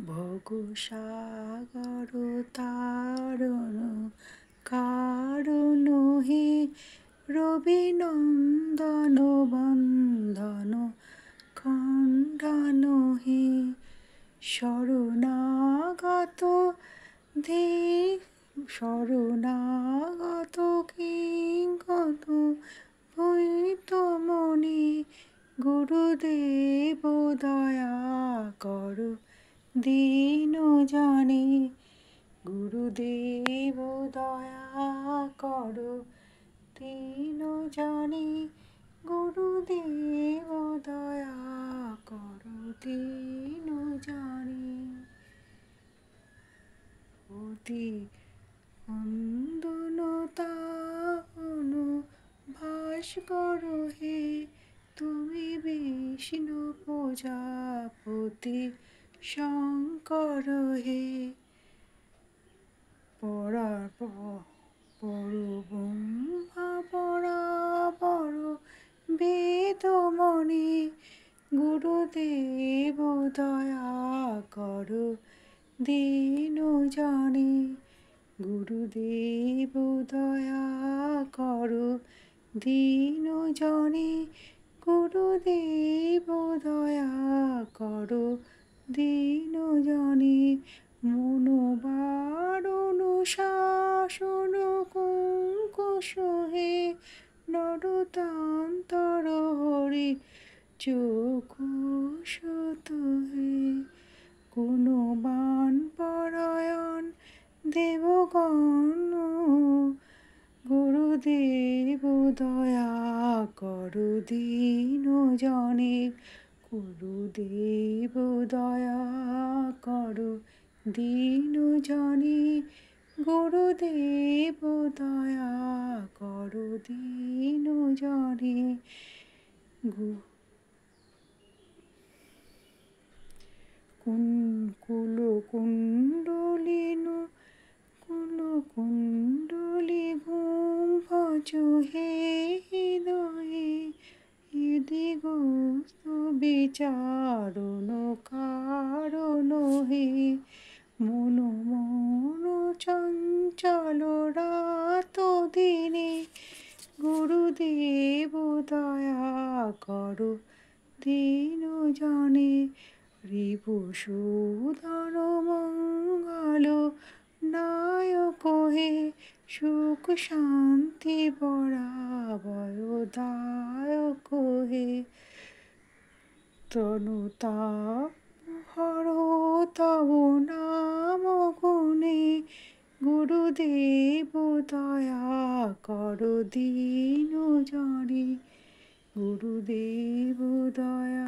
ভগু সাগর তারণ কারণ হে রবি নন্দন বন্দন খণ্ডন হে শরণাগত শরণাগত কিঙ্কত ভৈতমণি গুরুদেব দয়া কর দীন জানি গুরুদেব দয়া কর দীন জানি গুরুদেব দয়া কর দীন জানি অতি বন্দনতাপন ভাস্কর হে তুমি বিষ্ণু প্রজাপতি শঙ্কর হে পরব্রহ্মা পরাপর বেদমণি গুরুদেব দয়া কর দীন জানি গুরুদেব দয়া কর দীন জানি গুরুদেব দয়া কর দীন জানি মনোবারণ শাসন কুঙ্কুশ হে নরতান্তর হরি চক্ষুষত হে গুণবান পরায়ণ দেবগণ গুরুদেব দয়া কর দীন জানি গুরুদেব দয়া কর দীন জানি গুরুদেব দয়া কর দীন জানি কুলকুণ্ডলী গুম্ফচ হে হৃদয়ে হৃদিগস্ত বিচারণ কারণ হে মন চঞ্চল রাত দিনে গুরুদেব দয়া কর দীন জানি রিপুসুধন মঙ্গল নায়ক হে সুখ শান্তি পরাভয়দায়ক হে তনুতাপ হর তব নাম গুণে গুরুদেব দয়া কর দীন জানি গুরুদেব দয়া